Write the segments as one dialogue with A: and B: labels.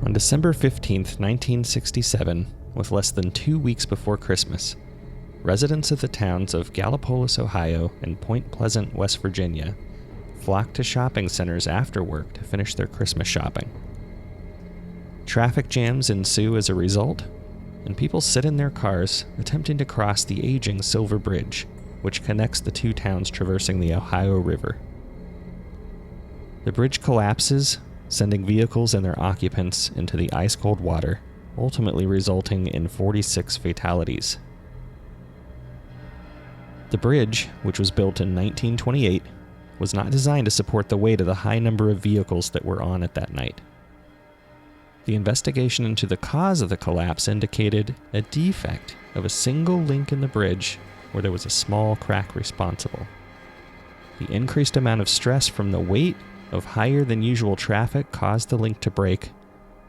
A: On December 15th, 1967, with less than 2 weeks before Christmas, residents of the towns of Gallipolis, Ohio, and Point Pleasant, West Virginia, flocked to shopping centers after work to finish their Christmas shopping. Traffic jams ensue as a result, and people sit in their cars attempting to cross the aging Silver Bridge, which connects the two towns traversing the Ohio River. The bridge collapses, sending vehicles and their occupants into the ice-cold water, ultimately resulting in 46 fatalities. The bridge, which was built in 1928, was not designed to support the weight of the high number of vehicles that were on it that night. The investigation into the cause of the collapse indicated a defect of a single link in the bridge where there was a small crack responsible. The increased amount of stress from the weight of higher than usual traffic caused the link to break,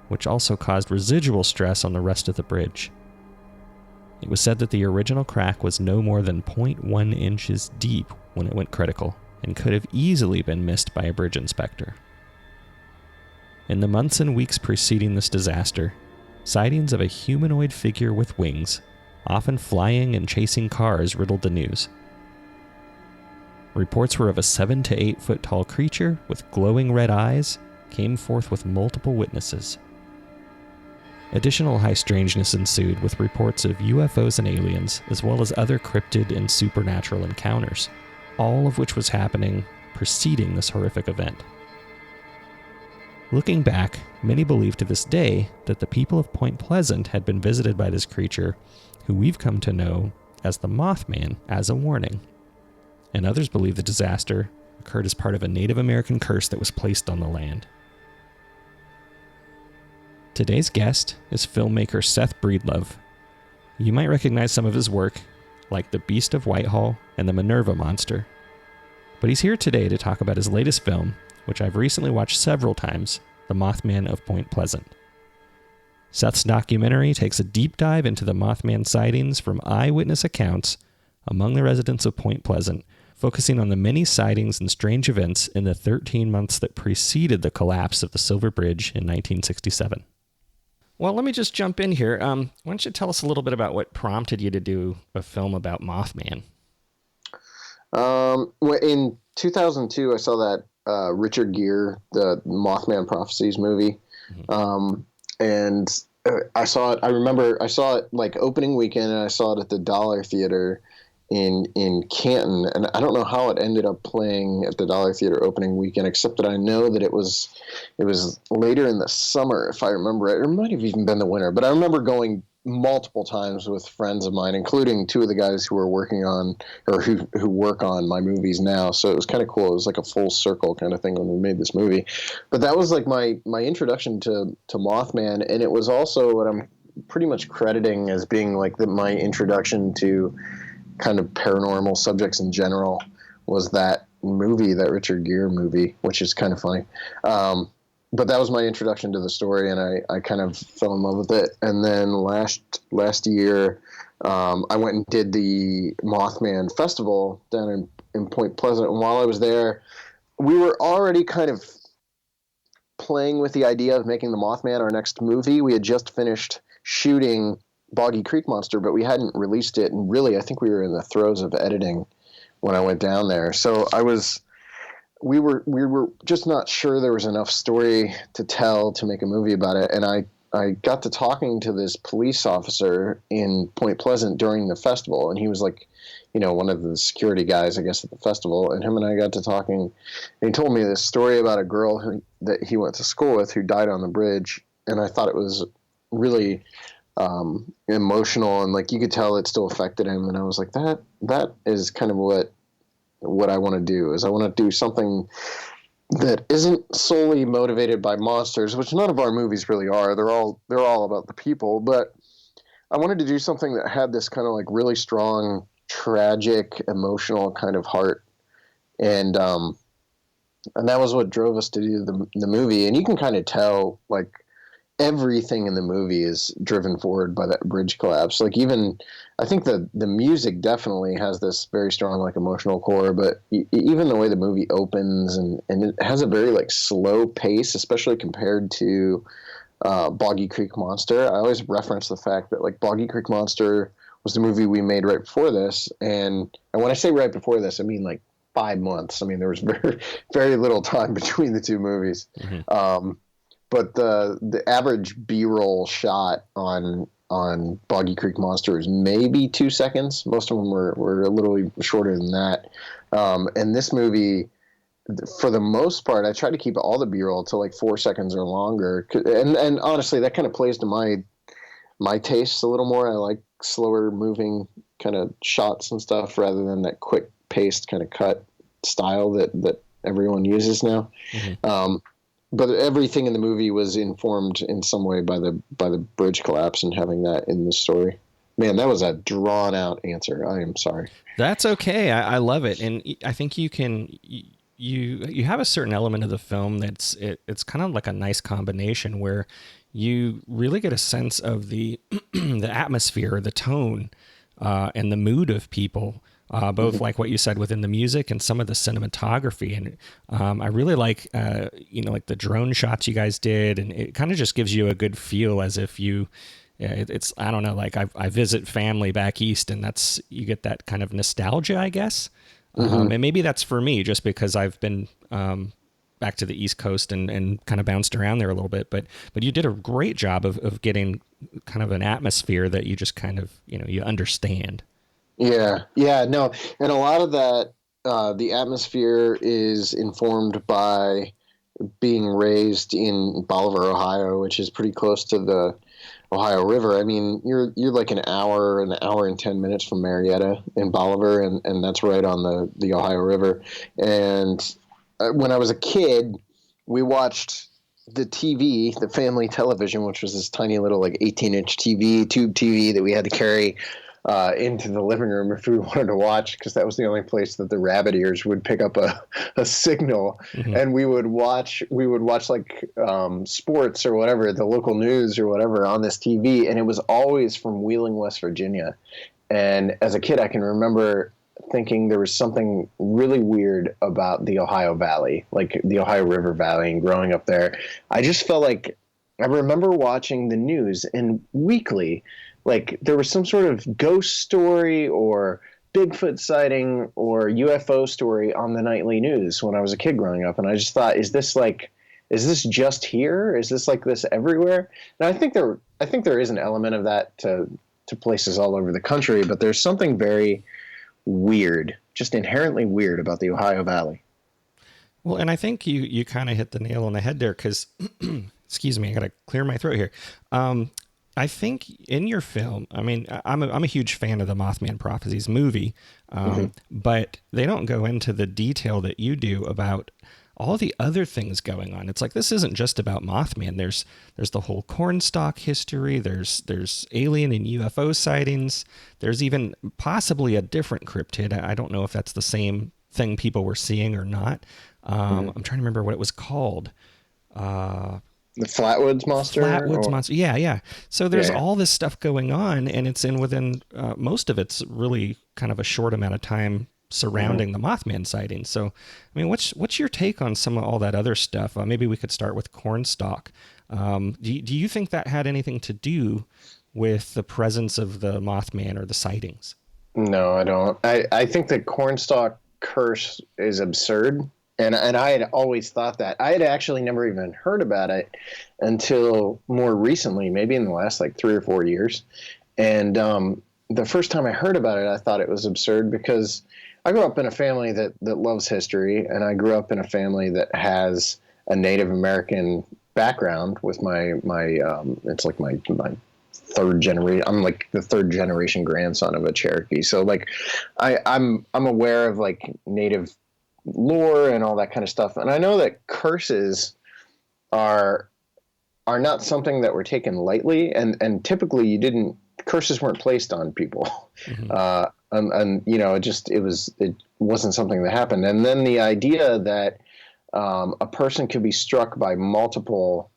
A: which also caused residual stress on the rest of the bridge. It was said that the original crack was no more than 0.1 inches deep when it went critical, and could have easily been missed by a bridge inspector. In the months and weeks preceding this disaster, sightings of a humanoid figure with wings, often flying and chasing cars, riddled the news. Reports were of a 7 to 8 foot tall creature with glowing red eyes came forth with multiple witnesses. Additional high strangeness ensued with reports of UFOs and aliens, as well as other cryptid and supernatural encounters, all of which was happening preceding this horrific event. Looking back, many believe to this day that the people of Point Pleasant had been visited by this creature, who we've come to know as the Mothman, as a warning. And others believe the disaster occurred as part of a Native American curse that was placed on the land. Today's guest is filmmaker Seth Breedlove. You might recognize some of his work, like The Beast of Whitehall and The Minerva Monster. But he's here today to talk about his latest film, which I've recently watched several times, The Mothman of Point Pleasant. Seth's documentary takes a deep dive into the Mothman sightings from eyewitness accounts among the residents of Point Pleasant, focusing on the many sightings and strange events in the 13 months that preceded the collapse of the Silver Bridge in 1967. Well, let me just jump in here. Why don't you tell us a little bit about what prompted you to do a film about Mothman?
B: In 2002, I saw that Richard Gere, the Mothman Prophecies movie. Mm-hmm. And I saw it. I remember I saw it like opening weekend, and I saw it at the Dollar Theater in Canton, and I don't know how it ended up playing at the Dollar Theater opening weekend, except that I know that it was later in the summer, if I remember it. It might have even been the winter, but I remember going multiple times with friends of mine, including two of the guys who were working on, or who work on my movies now. So it was kind of cool. It was like a full circle kind of thing when we made this movie. But that was like my introduction to Mothman, and it was also what I'm pretty much crediting as being like my introduction to kind of paranormal subjects in general, was that movie, that Richard Gere movie, which is kind of funny. But that was my introduction to the story, and I kind of fell in love with it. And then last year, I went and did the Mothman Festival down in Point Pleasant. And while I was there, we were already kind of playing with the idea of making the Mothman our next movie. We had just finished shooting Boggy Creek Monster, but we hadn't released it. And really, I think we were in the throes of editing when I went down there. So we were just not sure there was enough story to tell to make a movie about it. And I got to talking to this police officer in Point Pleasant during the festival, and he was like, one of the security guys, I guess, at the festival. And him and I got to talking, and he told me this story about a girl that he went to school with who died on the bridge. And I thought it was really emotional, and like you could tell it still affected him. And I was like, that is kind of what I want to do. Is I want to do something that isn't solely motivated by monsters, which none of our movies really are. They're all about the people, but I wanted to do something that had this kind of like really strong, tragic, emotional kind of heart. And that was what drove us to do the movie. And you can kind of tell, like, everything in the movie is driven forward by that bridge collapse. Like, even I think the music definitely has this very strong, like, emotional core, but even the way the movie opens, and it has a very, like, slow pace, especially compared to Boggy Creek Monster. I always reference the fact that like Boggy Creek Monster was the movie we made right before this, and when I say right before this, I mean like 5 months. I mean there was very little time between the two movies. But the average B-roll shot on Boggy Creek Monster is maybe 2 seconds. Most of them were a little shorter than that. And this movie, for the most part, I try to keep all the B-roll to like 4 seconds or longer. And honestly, that kind of plays to my tastes a little more. I like slower moving kind of shots and stuff rather than that quick paced kind of cut style that everyone uses now. But everything in the movie was informed in some way by the bridge collapse and having that in the story. Man, that was a drawn out answer. I am sorry.
A: That's okay. I love it, and I think you can you have a certain element of the film that's it's kind of like a nice combination where you really get a sense of the the atmosphere, the tone, and the mood of people. Both like what you said within the music and some of the cinematography. And I really like, like the drone shots you guys did. And it kind of just gives you a good feel as if it's, I don't know, like I visit family back East and you get that kind of nostalgia, I guess. And maybe that's for me just because I've been back to the East Coast and kind of bounced around there a little bit. But you did a great job of getting kind of an atmosphere that you just kind of, you understand.
B: Yeah, no. And a lot of that, the atmosphere is informed by being raised in Bolivar, Ohio, which is pretty close to the Ohio River. I mean, you're like an hour and 10 minutes from Marietta in Bolivar, and that's right on the Ohio River. And when I was a kid, we watched the TV, the family television, which was this tiny little like 18-inch TV, tube TV that we had to carry into the living room if we wanted to watch, because that was the only place that the rabbit ears would pick up a signal. And we would watch like sports or whatever, the local news or whatever on this TV, and it was always from Wheeling, West Virginia. And as a kid, I can remember thinking there was something really weird about the Ohio Valley, like the Ohio River Valley, and growing up there. I just felt like I remember watching the news, and weekly, like there was some sort of ghost story or Bigfoot sighting or UFO story on the nightly news when I was a kid growing up. And I just thought, is this just here? Is this like this everywhere? And I think there is an element of that to places all over the country, but there's something very weird, just inherently weird about the Ohio Valley.
A: Well, and I think you kind of hit the nail on the head there because, excuse me, I got to clear my throat here. I think in your film, I mean, I'm a huge fan of the Mothman Prophecies movie, but they don't go into the detail that you do about all the other things going on. It's like, this isn't just about Mothman. There's the whole cornstalk history. There's alien and UFO sightings. There's even possibly a different cryptid. I don't know if that's the same thing people were seeing or not. I'm trying to remember what it was called.
B: The Flatwoods Monster?
A: Monster. Yeah. So there's all this stuff going on, and it's within most of it's really kind of a short amount of time surrounding the Mothman sighting. So, I mean, what's your take on some of all that other stuff? Maybe we could start with cornstalk. Do you think that had anything to do with the presence of the Mothman or the sightings?
B: No, I don't. I think the cornstalk curse is absurd. And I had always thought that. I had actually never even heard about it until more recently, maybe in the last like 3 or 4 years. And the first time I heard about it, I thought it was absurd because I grew up in a family that loves history, and I grew up in a family that has a Native American background with my it's like my third generation. I'm like the third generation grandson of a Cherokee. So like I'm aware of like Native lore and all that kind of stuff. And I know that curses are not something that were taken lightly, and typically curses weren't placed on people. And it wasn't something that happened. And then the idea that a person could be struck by multiple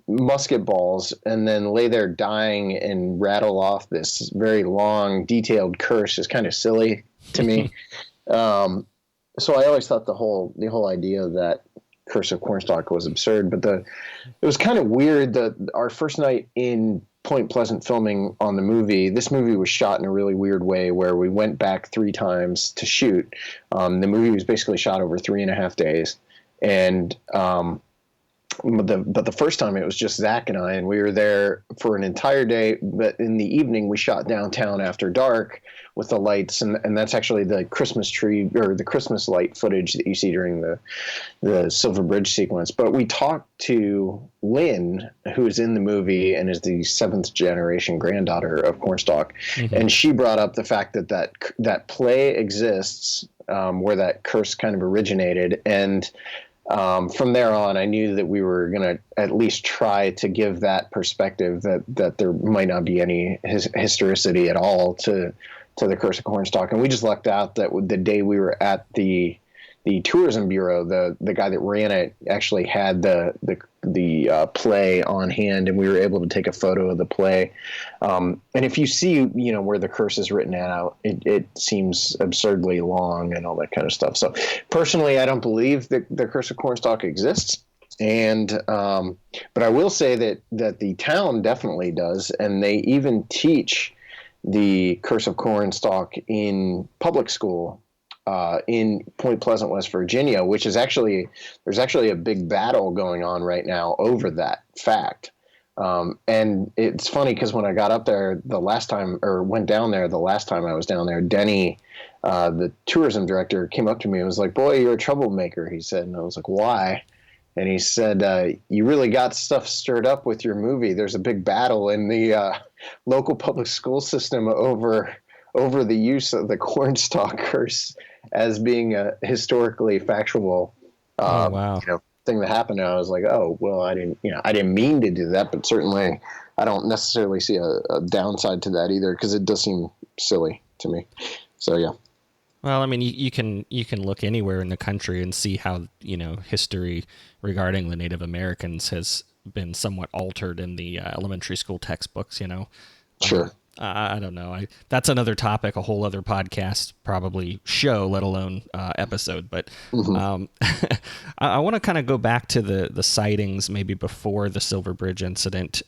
B: musket balls and then lay there dying and rattle off this very long, detailed curse is kind of silly to me. So I always thought the whole idea that Curse of Cornstalk was absurd. But it was kind of weird that our first night in Point Pleasant filming on the movie, this movie was shot in a really weird way where we went back 3 times to shoot. The movie was basically shot over 3.5 days. And but the first time it was just Zach and I, and we were there for an entire day. But in the evening, we shot downtown after dark with the lights, and that's actually the Christmas tree or the Christmas light footage that you see during the Silver Bridge sequence. But we talked to Lynn, who is in the movie and is the 7th generation granddaughter of Cornstalk, and she brought up the fact that play exists, where that curse kind of originated, and from there on, I knew that we were going to at least try to give that perspective that there might not be any historicity at all to the Curse of Cornstalk. And we just lucked out that the day we were at the tourism bureau, the guy that ran it actually had the play on hand, and we were able to take a photo of the play. And if you see, where the curse is written out, it seems absurdly long and all that kind of stuff. So personally, I don't believe that the Curse of Cornstalk exists. And, but I will say that the town definitely does. And they even teach the Curse of Cornstalk in public school in Point Pleasant, West Virginia, which is there's actually a big battle going on right now over that fact. And it's funny because when I got up there went down there the last time I was down there, Denny, the tourism director, came up to me and was like, "Boy, you're a troublemaker," he said. And I was like, "Why?" And he said, "You really got stuff stirred up with your movie. There's a big battle in the local public school system over the use of the Cornstalk curse as being a historically factual thing that happened." And I was like, "Oh, well, I didn't mean to do that, but certainly I don't necessarily see a downside to that either, because it does seem silly to me." So yeah.
A: Well, I mean, you can look anywhere in the country and see how, history regarding the Native Americans has been somewhat altered in the elementary school textbooks,
B: Sure.
A: I don't know. That's another topic, a whole other podcast, probably show, let alone episode. But I want to kind of go back to the sightings maybe before the Silver Bridge incident.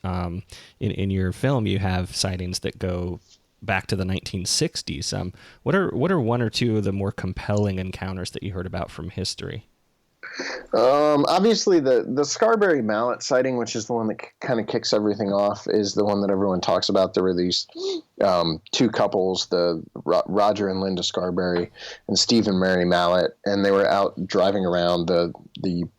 A: In your film, you have sightings that go back to the 1960s. What are one or two of the more compelling encounters that you heard about from history?
B: Obviously the Scarberry mallet sighting, which is the one that kind of kicks everything off, is the one that everyone talks about. There were these two couples, the Roger and Linda Scarberry and Steve and Mary Mallet, and they were out driving around the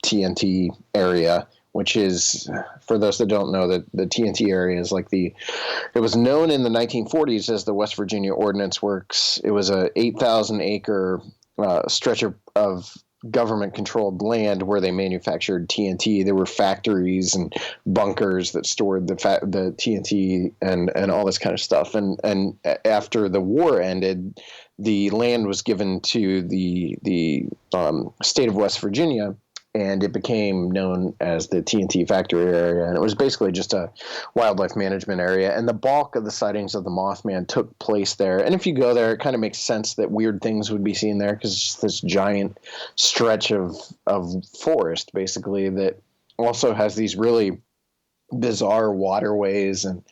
B: TNT area, which is, for those that don't know, that the TNT area is like it was known in the 1940s as the West Virginia Ordnance Works. It was a 8,000 acre stretch of government-controlled land where they manufactured TNT. There were factories and bunkers that stored the TNT and all this kind of stuff. And after the war ended, the land was given to the state of West Virginia, and it became known as the TNT factory area. And it was basically just a wildlife management area. And the bulk of the sightings of the Mothman took place there. And if you go there, it kind of makes sense that weird things would be seen there, because it's just this giant stretch of forest, basically, that also has these really bizarre waterways and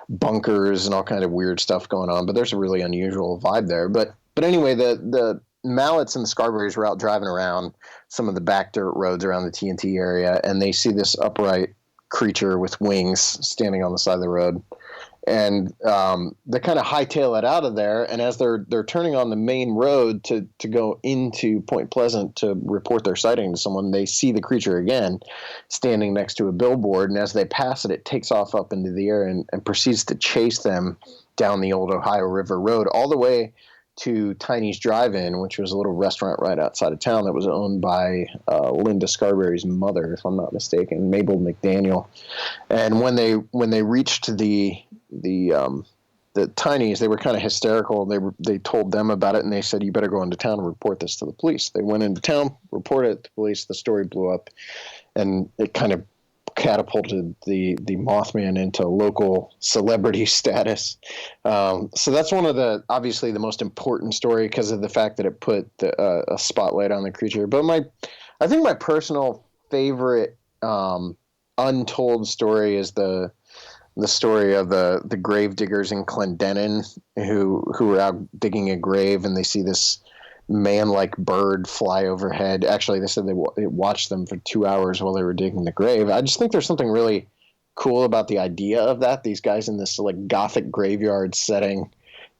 B: bunkers and all kind of weird stuff going on. But there's a really unusual vibe there. But anyway, the Mallets and the Scarberries were out driving around some of the back dirt roads around the TNT area, and they see this upright creature with wings standing on the side of the road. And they kind of hightail it out of there, and as they're turning on the main road to go into Point Pleasant to report their sighting to someone, they see the creature again standing next to a billboard, and as they pass it, it takes off up into the air and proceeds to chase them down the old Ohio River Road all the way to Tiny's Drive-In, which was a little restaurant right outside of town that was owned by Linda Scarberry's mother, if I'm not mistaken, Mabel McDaniel. And when they reached the Tiny's, they were kind of hysterical. They told them about it, and they said, "You better go into town and report this to the police." They went into town, reported it to the police. The story blew up, and it kind of catapulted the Mothman into local celebrity status. So that's one of obviously the most important story, because of the fact that it put a spotlight on the creature. But I think my personal favorite untold story is the story of the grave diggers in Clendenin who were out digging a grave, and they see this man-like bird fly overhead. Actually, they said they watched them for 2 hours while they were digging the grave. I just think there's something really cool about the idea of that. These guys in this like Gothic graveyard setting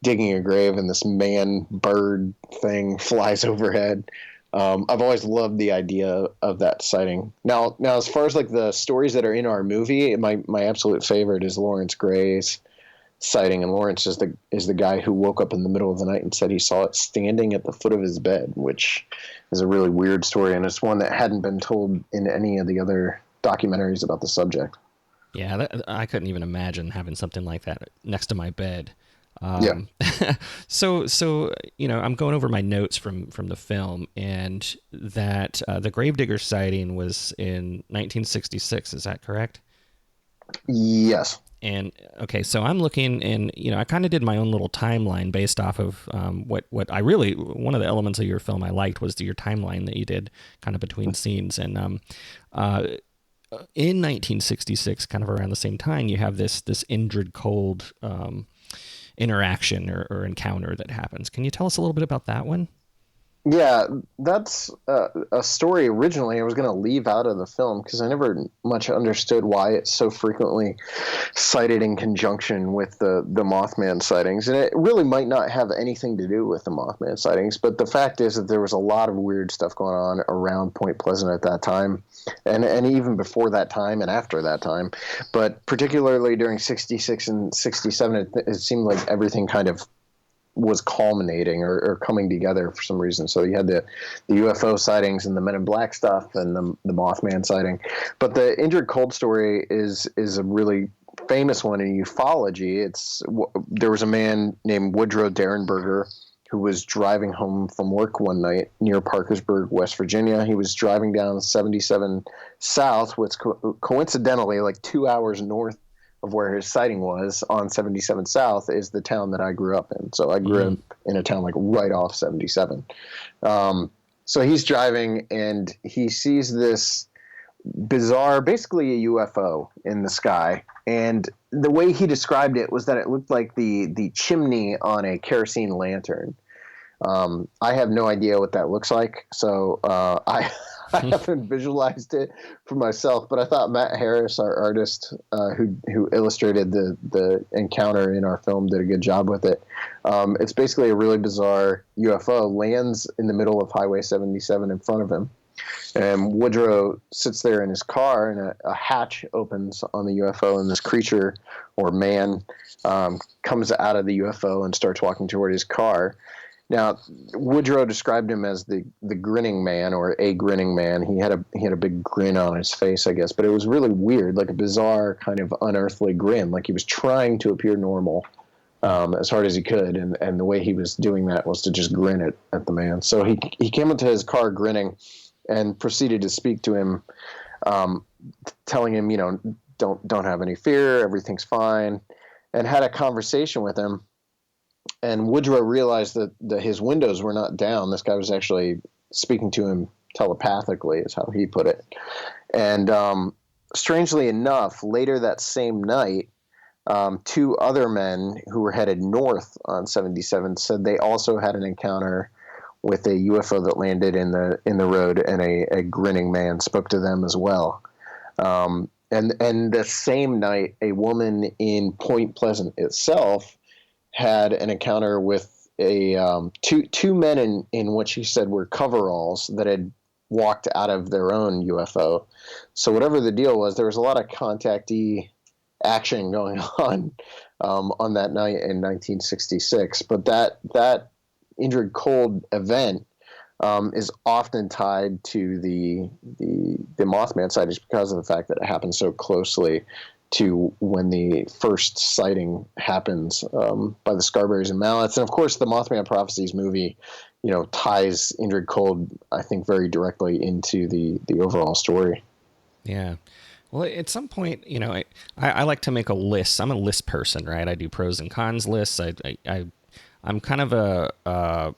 B: digging a grave, and this man bird thing flies overhead. I've always loved the idea of that sighting. Now, as far as like the stories that are in our movie, my absolute favorite is Lawrence Gray's sighting, and Lawrence is the guy who woke up in the middle of the night and said he saw it standing at the foot of his bed, which is a really weird story, and it's one that hadn't been told in any of the other documentaries about the subject.
A: Yeah, I couldn't even imagine having something like that next to my bed.
B: Yeah.
A: So I'm going over my notes from the film, and that the Gravedigger sighting was in 1966. Is that correct?
B: Yes.
A: And okay, so I'm looking, and I kind of did my own little timeline based off of what I really, one of the elements of your film I liked was your timeline that you did kind of between scenes. And in 1966, kind of around the same time, you have this Indrid Cold interaction or encounter that happens. Can you tell us a little bit about that one?
B: Yeah, that's a story originally I was going to leave out of the film because I never much understood why it's so frequently cited in conjunction with the Mothman sightings. And it really might not have anything to do with the Mothman sightings, but the fact is that there was a lot of weird stuff going on around Point Pleasant at that time, and even before that time and after that time. But particularly during 66 and 67, it seemed like everything kind of was culminating or coming together for some reason. So you had the UFO sightings and the Men in Black stuff and the Mothman sighting. But the Indrid Cold story is a really famous one in ufology. There was a man named Woodrow Derenberger who was driving home from work one night near Parkersburg, West Virginia. He was driving down 77 South, which coincidentally, like 2 hours north of where his sighting was on 77 South, is the town that I grew up in. So I grew up in a town like right off 77. So he's driving and he sees this bizarre, basically a UFO in the sky. And the way he described it was that it looked like the chimney on a kerosene lantern. I have no idea what that looks like. So I haven't visualized it for myself, but I thought Matt Harris, our artist who illustrated the encounter in our film, did a good job with it. It's basically a really bizarre UFO lands in the middle of Highway 77 in front of him. And Woodrow sits there in his car, and a hatch opens on the UFO, and this creature or man comes out of the UFO and starts walking toward his car. Now, Woodrow described him as the grinning man, or a grinning man. He had a big grin on his face, I guess, but it was really weird, like a bizarre kind of unearthly grin, like he was trying to appear normal as hard as he could, and the way he was doing that was to just grin at the man. So he came into his car grinning and proceeded to speak to him, telling him, don't have any fear, everything's fine, and had a conversation with him. And Woodrow realized that his windows were not down. This guy was actually speaking to him telepathically, is how he put it. And strangely enough, later that same night, two other men who were headed north on 77 said they also had an encounter with a UFO that landed in the road, and a grinning man spoke to them as well. And the same night, a woman in Point Pleasant itself had an encounter with two men in what she said were coveralls that had walked out of their own UFO. So whatever the deal was, there was a lot of contactee action going on that night in 1966. But that Indrid Cold event is often tied to the Mothman sightings because of the fact that it happened so closely to when the first sighting happens by the Scarberries and Mallets. And of course, the Mothman Prophecies movie, ties Indrid Cold, I think, very directly into the overall story.
A: Yeah. Well, at some point, I like to make a list. I'm a list person, right? I do pros and cons lists. I'm kind of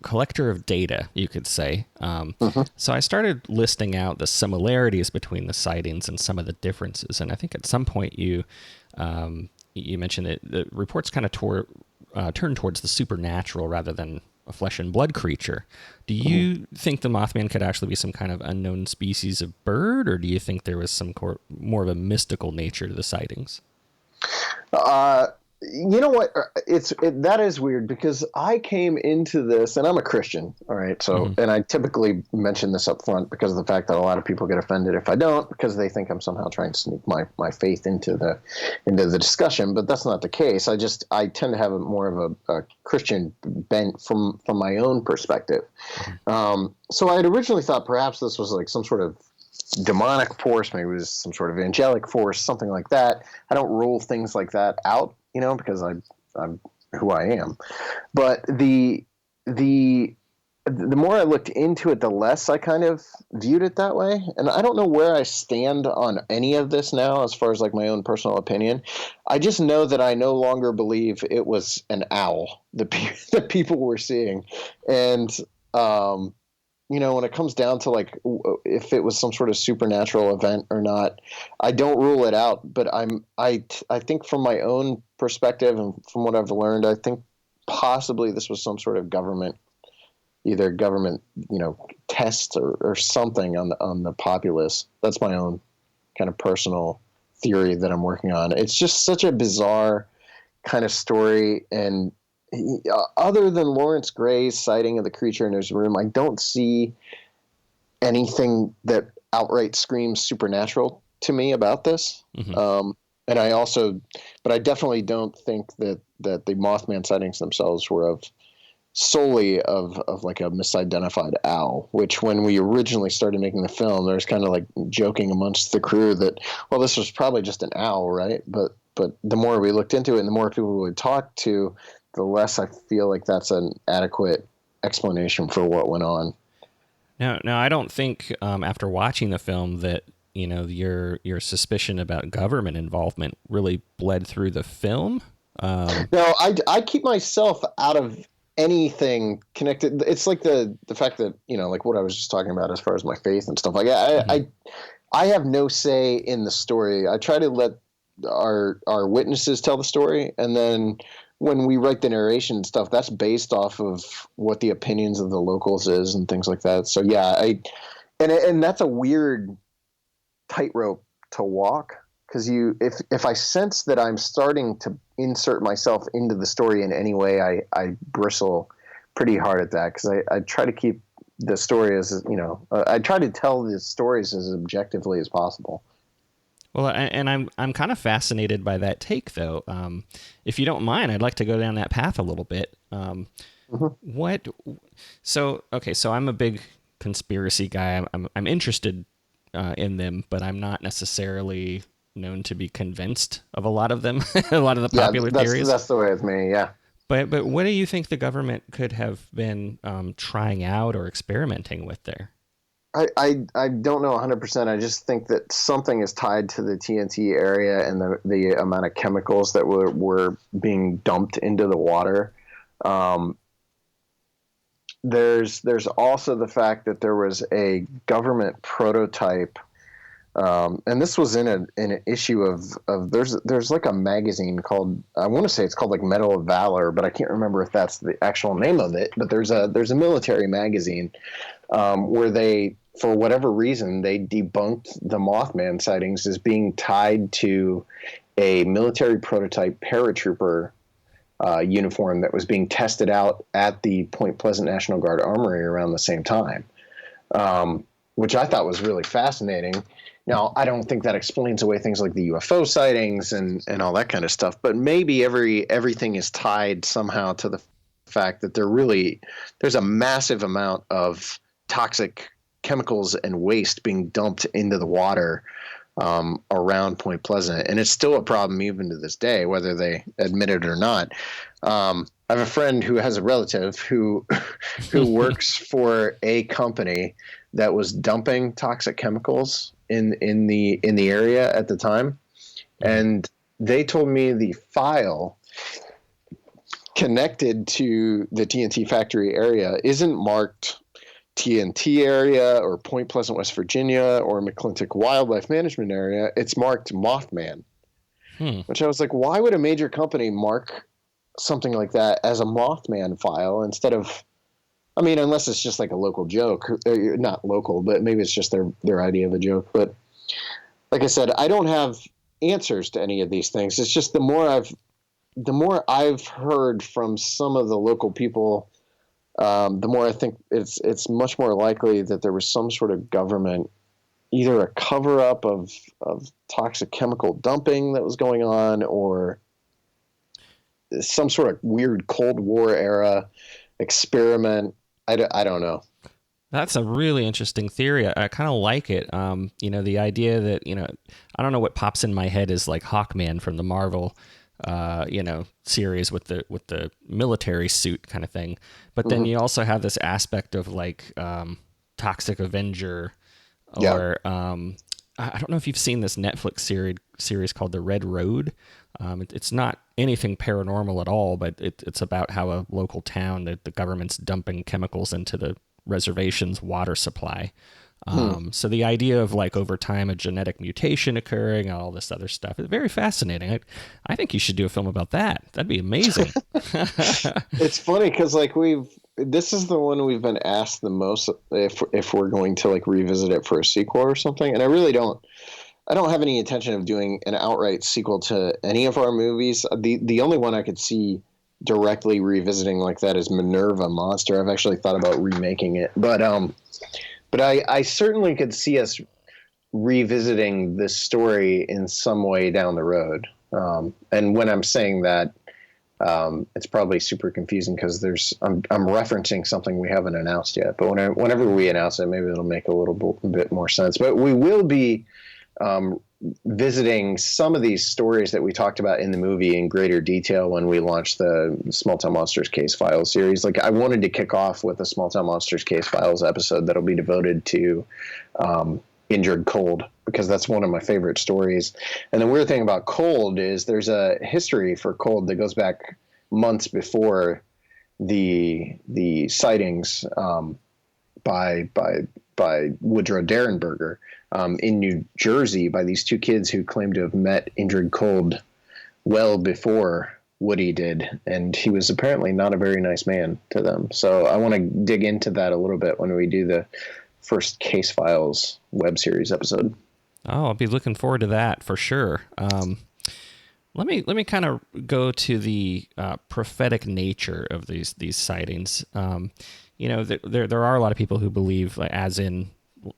A: collector of data, you could say. So I started listing out the similarities between the sightings and some of the differences. And I think at some point you mentioned that the reports kind of turned towards the supernatural rather than a flesh and blood creature. Do you think the Mothman could actually be some kind of unknown species of bird, or do you think there was some more of a mystical nature to the sightings?
B: You know what? That is weird because I came into this, and I'm a Christian, all right. So, and I typically mention this up front because of the fact that a lot of people get offended if I don't, because they think I'm somehow trying to sneak my faith into the discussion. But that's not the case. I tend to have more of a Christian bent from my own perspective. So I had originally thought perhaps this was like some sort of demonic force, maybe it was some sort of angelic force, something like that. I don't rule things like that out, because I'm who I am. But the more I looked into it, the less I kind of viewed it that way. And I don't know where I stand on any of this now, as far as like my own personal opinion. I just know that I no longer believe it was an owl that people were seeing. And, when it comes down to like if it was some sort of supernatural event or not, I don't rule it out. But I think from my own perspective and from what I've learned, I think possibly this was some sort of government test or something on the populace. That's my own kind of personal theory that I'm working on. It's just such a bizarre kind of story, and other than Lawrence Gray's sighting of the creature in his room, I don't see anything that outright screams supernatural to me about this. And but I definitely don't think that the Mothman sightings themselves were solely of like a misidentified owl, which when we originally started making the film, there was kind of like joking amongst the crew that, well, this was probably just an owl, right? But the more we looked into it and the more people we would talk to, the less I feel like that's an adequate explanation for what went on.
A: No, I don't think after watching the film that your suspicion about government involvement really bled through the film.
B: No, I keep myself out of anything connected. It's like the fact that like what I was just talking about as far as my faith and stuff. Like I have no say in the story. I try to let our witnesses tell the story, and then when we write the narration and stuff, that's based off of what the opinions of the locals is and things like that. So yeah, and that's a weird tightrope to walk, because if I sense that I'm starting to insert myself into the story in any way, I bristle pretty hard at that, because I try to keep the story as I try to tell the stories as objectively as possible.
A: Well, and I'm kind of fascinated by that take, though. If you don't mind, I'd like to go down that path a little bit. So I'm a big conspiracy guy. I'm interested in them, but I'm not necessarily known to be convinced of a lot of them. A lot of the popular theories.
B: That's the way with me. Yeah.
A: But what do you think the government could have been trying out or experimenting with there?
B: I don't know 100%. I just think that something is tied to the TNT area and the amount of chemicals that were being dumped into the water. There's also the fact that there was a government prototype, and this was in an issue of there's like a magazine called, I want to say it's called like Medal of Valor, but I can't remember if that's the actual name of it. But there's a military magazine where they, for whatever reason, they debunked the Mothman sightings as being tied to a military prototype paratrooper uniform that was being tested out at the Point Pleasant National Guard Armory around the same time, which I thought was really fascinating. Now, I don't think that explains away things like the UFO sightings and all that kind of stuff, but maybe everything is tied somehow to the fact that there's a massive amount of toxic chemicals and waste being dumped into the water around Point Pleasant. And it's still a problem even to this day, whether they admit it or not. I have a friend who has a relative who works for a company that was dumping toxic chemicals in the area at the time. And they told me the file connected to the TNT factory area isn't marked TNT area or Point Pleasant, West Virginia or McClintock Wildlife Management Area. It's marked Mothman, which I was like, why would a major company mark something like that as a Mothman file instead of, I mean, unless it's just like a local joke, not local, but maybe it's just their idea of a joke. But like I said, I don't have answers to any of these things. It's just the more I've heard from some of the local people, the more I think it's much more likely that there was some sort of government, either a cover up of toxic chemical dumping that was going on, or some sort of weird Cold War era experiment. I don't know.
A: That's a really interesting theory. I kind of like it. The idea that, I don't know what pops in my head is like Hawkman from the Marvel, series with the military suit kind of thing. But then you also have this aspect of like Toxic Avenger, or I don't know if you've seen this Netflix series called The Red Road. It's not anything paranormal at all, but it's about how a local town, the government's dumping chemicals into the reservation's water supply. So the idea of like over time a genetic mutation occurring and all this other stuff is very fascinating. I think you should do a film about that. That'd be amazing.
B: It's funny because like this is the one we've been asked the most if we're going to like revisit it for a sequel or something, and I don't have any intention of doing an outright sequel to any of our movies. The only one I could see directly revisiting like that is Minerva Monster. I've actually thought about remaking it, but I certainly could see us revisiting this story in some way down the road. And when I'm saying that, it's probably super confusing because I'm referencing something we haven't announced yet. But whenever we announce it, maybe it'll make a little bit more sense. But we will be visiting some of these stories that we talked about in the movie in greater detail when we launched the Small Town Monsters Case Files series. Like I wanted to kick off with a Small Town Monsters Case Files episode that'll be devoted to Injured Cold, because that's one of my favorite stories. And the weird thing about Cold is there's a history for Cold that goes back months before the sightings by Woodrow Derenberger in New Jersey by these two kids who claimed to have met Injured Cold well before Woody did, and he was apparently not a very nice man to them. So I want to dig into that a little bit when we do the first Case Files web series episode.
A: Oh, I'll be looking forward to that for sure. Let me kind of go to the prophetic nature of these sightings. There are a lot of people who believe, as in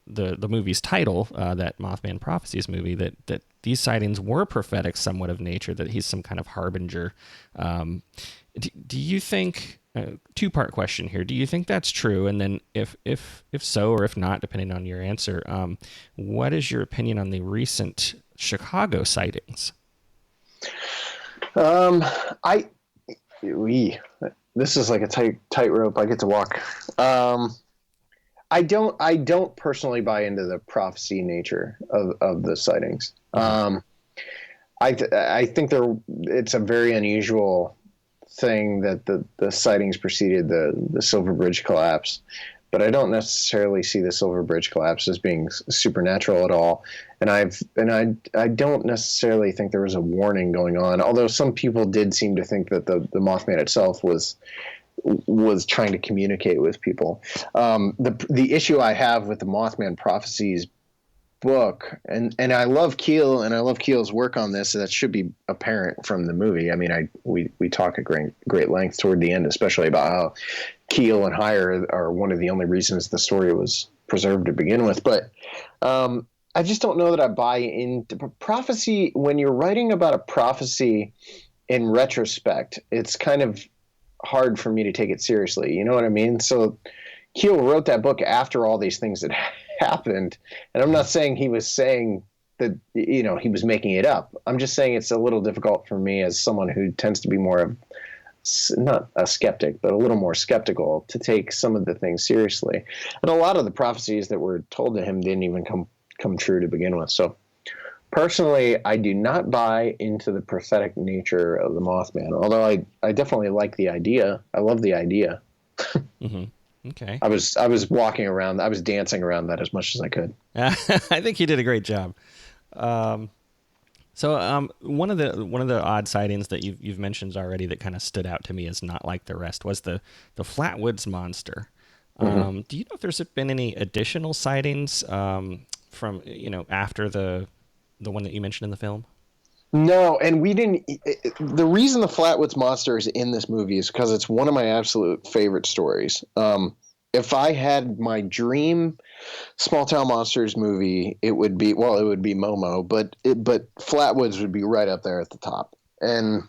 A: the movie's title, that Mothman Prophecies movie, that these sightings were prophetic, somewhat of nature, that he's some kind of harbinger. Do you think? Two-part question here. Do you think that's true? And then if so, or if not, depending on your answer, what is your opinion on the recent Chicago sightings?
B: This is like a tightrope I get to walk. I don't personally buy into the prophecy nature of the sightings. I think it's a very unusual thing that the sightings preceded the Silver Bridge collapse, but I don't necessarily see the Silver Bridge collapse as being supernatural at all. And I don't necessarily think there was a warning going on, although some people did seem to think that the Mothman itself was trying to communicate with people. The issue I have with the Mothman Prophecies book, and I love Keel, and I love Keel's work on this, and that should be apparent from the movie. I mean, we talk at great length toward the end, especially about how Keel and Heyer are one of the only reasons the story was preserved to begin with. But I just don't know that I buy into prophecy. When you're writing about a prophecy in retrospect, it's kind of hard for me to take it seriously. You know what I mean? So Keel wrote that book after all these things had happened, and I'm not saying he was saying that he was making it up. I'm just saying it's a little difficult for me as someone who tends to be more of not a skeptic, but a little more skeptical, to take some of the things seriously. And a lot of the prophecies that were told to him didn't even come true to begin with. So Personally, I do not buy into the prosthetic nature of the Mothman, although I definitely like the idea. I love the idea.
A: Mm-hmm. Okay.
B: I was walking around. I was dancing around that as much as I could.
A: I think you did a great job. One of the odd sightings that you've mentioned already that kind of stood out to me as not like the rest was the Flatwoods Monster.
B: Mm-hmm.
A: Do you know if there's been any additional sightings from after the one that you mentioned in the film?
B: No, and we didn't. The reason the Flatwoods Monster is in this movie is because it's one of my absolute favorite stories. If I had my dream small town monsters movie, it would be Momo, but Flatwoods would be right up there at the top. And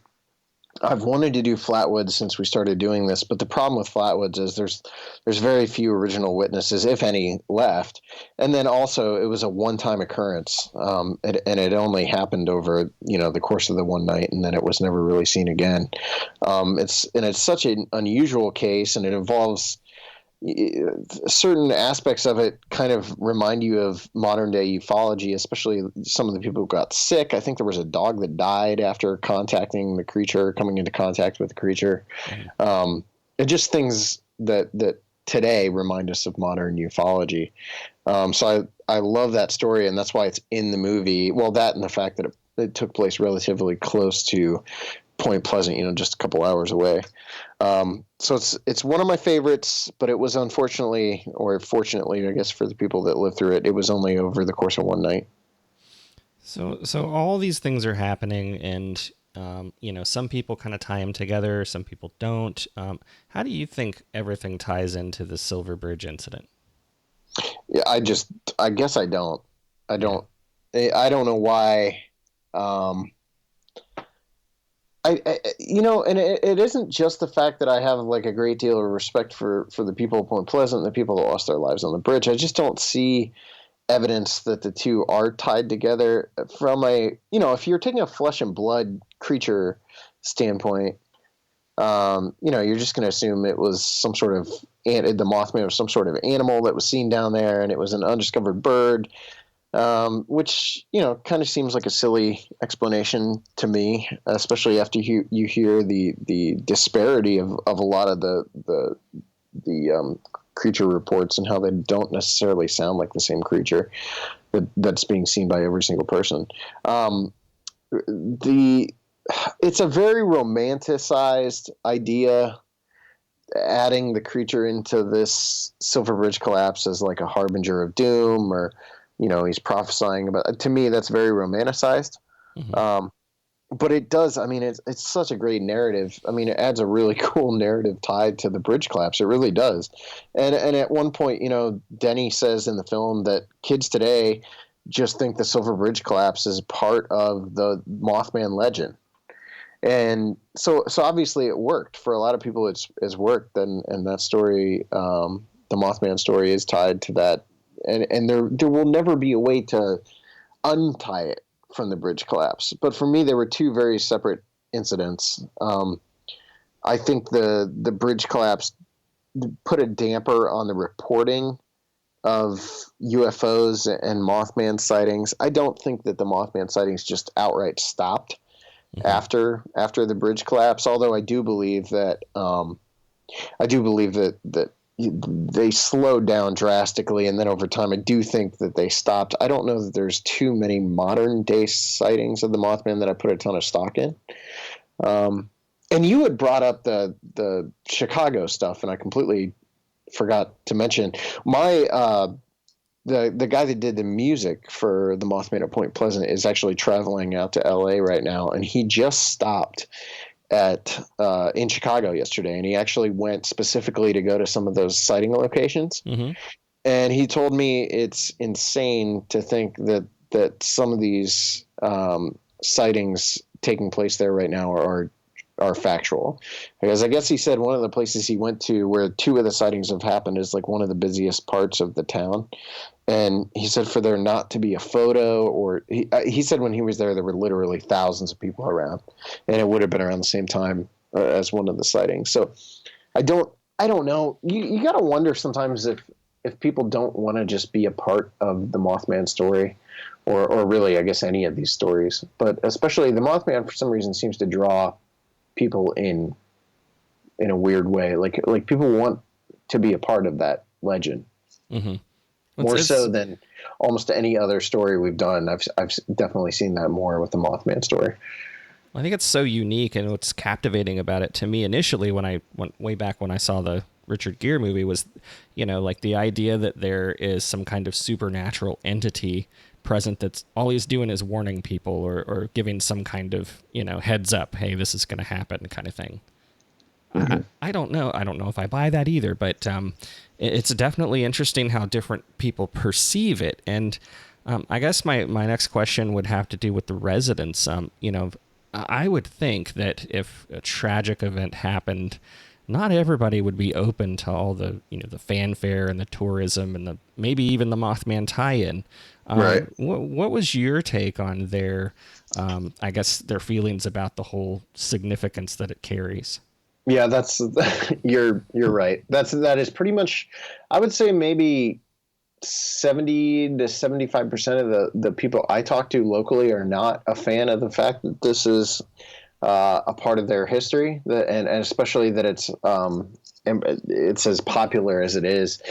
B: I've wanted to do Flatwoods since we started doing this, but the problem with Flatwoods is there's very few original witnesses, if any, left. And then also it was a one-time occurrence, and it only happened over the course of the one night, and then it was never really seen again. It's such an unusual case, and it involves certain aspects of it kind of remind you of modern day ufology, especially some of the people who got sick. I think there was a dog that died after coming into contact with the creature. It just things that today remind us of modern ufology. So I love that story, and that's why it's in the movie. Well, that and the fact that it took place relatively close to Point Pleasant, just a couple hours away. So it's one of my favorites, but it was unfortunately, or fortunately, I guess, for the people that lived through it, it was only over the course of one night.
A: So all these things are happening, and some people kind of tie them together, some people don't. How do you think everything ties into the Silver Bridge incident?
B: Yeah, I guess I don't. I don't know why. And it isn't just the fact that I have like a great deal of respect for the people of Point Pleasant, the people that lost their lives on the bridge. I just don't see evidence that the two are tied together from if you're taking a flesh and blood creature standpoint, you're just going to assume it was some sort of, the Mothman was some sort of animal that was seen down there, and it was an undiscovered bird. Which kind of seems like a silly explanation to me, especially after you hear the disparity of a lot of the creature reports and how they don't necessarily sound like the same creature that's being seen by every single person. It's a very romanticized idea, adding the creature into this Silver Bridge collapse as like a harbinger of doom, or he's prophesying about. To me, that's very romanticized. Mm-hmm. But it does. I mean, it's such a great narrative. I mean, it adds a really cool narrative tied to the bridge collapse. It really does. And at one point, Denny says in the film that kids today just think the Silver Bridge collapse is part of the Mothman legend. And so obviously it worked for a lot of people. It's worked, and that story, the Mothman story, is tied to that. And there will never be a way to untie it from the bridge collapse. But for me, there were two very separate incidents. I think the bridge collapse put a damper on the reporting of UFOs and Mothman sightings. I don't think that the Mothman sightings just outright stopped after the bridge collapse. Although I do believe that they slowed down drastically, and then over time I do think that they stopped. I don't know that there's too many modern day sightings of the Mothman that I put a ton of stock in. And you had brought up the Chicago stuff, and I completely forgot to mention my the guy that did the music for the Mothman at Point Pleasant is actually traveling out to LA right now, and he just stopped in Chicago yesterday, and he actually went specifically to go to some of those sighting locations. Mm-hmm. And he told me it's insane to think that some of these sightings taking place there right now are factual, because I guess he said one of the places he went to where two of the sightings have happened is like one of the busiest parts of the town. And he said for there not to be a photo, or he said when he was there were literally thousands of people around, and it would have been around the same time as one of the sightings. So I don't know. You got to wonder sometimes if people don't want to just be a part of the Mothman story, or really, I guess, any of these stories, but especially the Mothman, for some reason, seems to draw people in a weird way. Like people want to be a part of that legend.
A: Mm-hmm.
B: More so than almost any other story we've done. I've definitely seen that more with the Mothman story.
A: I think it's so unique, and what's captivating about it to me initially when I went way back when I saw the Richard Gere movie was, like the idea that there is some kind of supernatural entity present that's all he's doing is warning people or giving some kind of, heads up, hey, this is going to happen kind of thing. Mm-hmm. I don't know. I don't know if I buy that either, but it's definitely interesting how different people perceive it. And I guess my next question would have to do with the residents. I would think that if a tragic event happened, not everybody would be open to all the, the fanfare and the tourism and maybe even the Mothman tie-in.
B: Right.
A: What was your take on their feelings about the whole significance that it carries?
B: Yeah, that's you're right. That is pretty much, I would say maybe 70 to 75% of the people I talk to locally are not a fan of the fact that this is a part of their history, and especially that it's as popular as it is.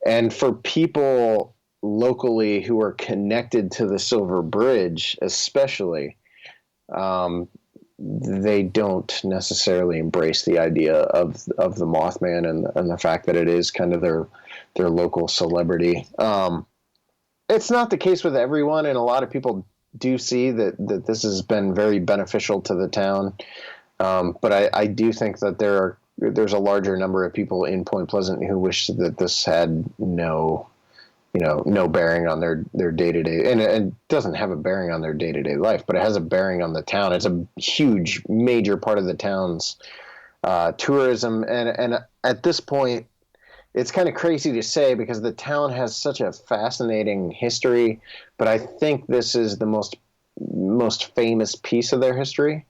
B: And for people locally who are connected to the Silver Bridge, especially, they don't necessarily embrace the idea of the Mothman and the fact that it is kind of their local celebrity. It's not the case with everyone, and a lot of people do see that this has been very beneficial to the town. But I do think that there's a larger number of people in Point Pleasant who wish that this had no bearing on their day-to-day, and it doesn't have a bearing on their day-to-day life, but it has a bearing on the town. It's a huge, major part of the town's tourism. And at this point, it's kind of crazy to say because the town has such a fascinating history, but I think this is the most famous piece of their history.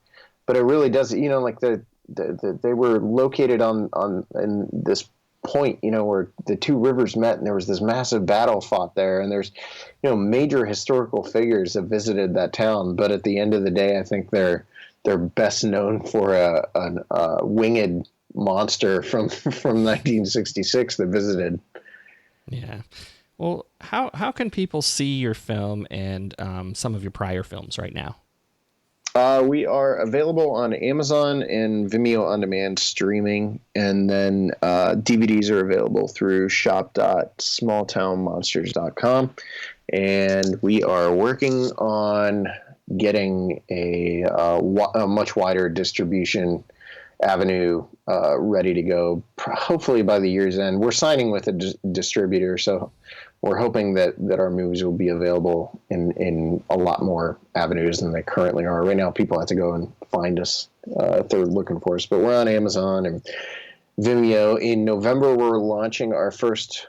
B: But it really does, like they were located in this point, where the two rivers met, and there was this massive battle fought there, and there's, major historical figures that visited that town. But at the end of the day, I think they're best known for a winged monster from 1966 that visited.
A: Yeah. Well, how can people see your film and some of your prior films right now?
B: We are available on Amazon and Vimeo on demand streaming, and then DVDs are available through shop.smalltownmonsters.com. And we are working on getting a much wider distribution avenue ready to go, hopefully by the year's end. We're signing with a distributor, so we're hoping that our movies will be available in a lot more avenues than they currently are. Right now, people have to go and find us if they're looking for us, but we're on Amazon and Vimeo. In November, we're launching our first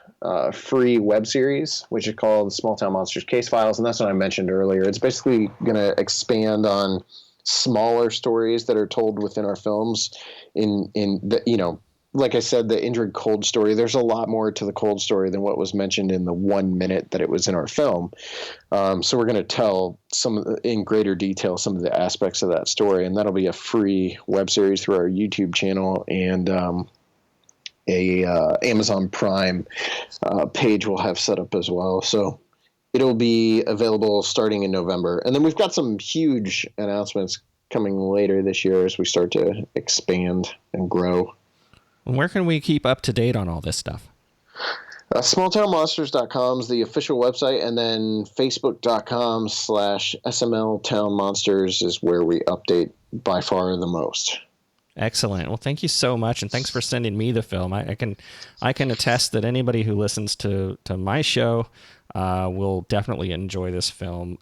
B: free web series, which is called Small Town Monsters Case Files, and that's what I mentioned earlier. It's basically going to expand on smaller stories that are told within our films in the, like I said, the Indrid Cold story, there's a lot more to the Cold story than what was mentioned in the 1 minute that it was in our film. So we're going to tell in greater detail some of the aspects of that story, and that'll be a free web series through our YouTube channel, and a Amazon Prime page we'll have set up as well. So it'll be available starting in November. And then we've got some huge announcements coming later this year as we start to expand and grow.
A: Where can we keep up to date on all this stuff?
B: Smalltownmonsters.com is the official website, and then facebook.com/SMLTownMonsters is where we update by far the most.
A: Excellent. Well, thank you so much, and thanks for sending me the film. I can attest that anybody who listens to my show will definitely enjoy this film.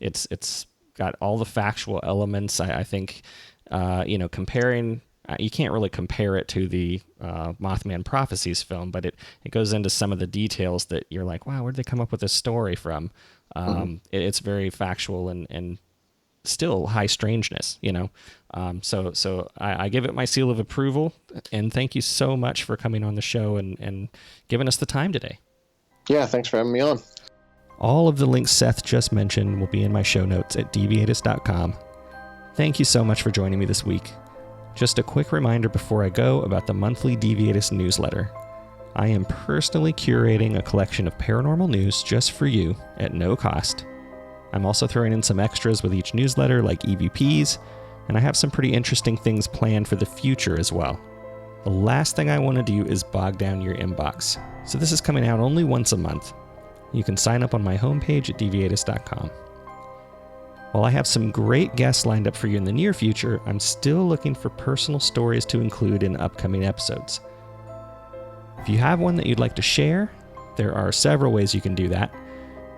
A: It's got all the factual elements. I think comparing. You can't really compare it to the Mothman Prophecies film, but it goes into some of the details that you're like, wow, where'd they come up with this story from? It's very factual and still high strangeness, So I give it my seal of approval, and thank you so much for coming on the show and giving us the time today.
B: Yeah, thanks for having me on.
A: All of the links Seth just mentioned will be in my show notes at deviatus.com. Thank you so much for joining me this week. Just a quick reminder before I go about the monthly Deviatus newsletter. I am personally curating a collection of paranormal news just for you at no cost. I'm also throwing in some extras with each newsletter like EVPs, and I have some pretty interesting things planned for the future as well. The last thing I want to do is bog down your inbox, so this is coming out only once a month. You can sign up on my homepage at deviatus.com. While I have some great guests lined up for you in the near future, I'm still looking for personal stories to include in upcoming episodes. If you have one that you'd like to share, there are several ways you can do that.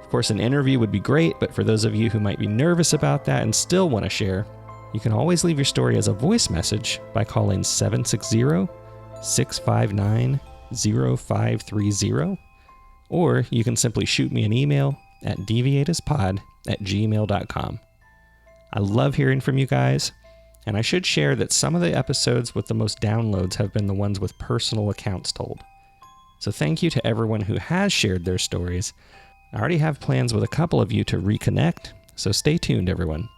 A: Of course, an interview would be great, but for those of you who might be nervous about that and still want to share, you can always leave your story as a voice message by calling 760-659-0530, or you can simply shoot me an email at deviatuspod@gmail.com. I love hearing from you guys, and I should share that some of the episodes with the most downloads have been the ones with personal accounts told. So thank you to everyone who has shared their stories. I already have plans with a couple of you to reconnect, so stay tuned, everyone.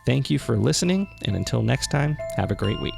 A: Thank you for listening, and until next time, have a great week.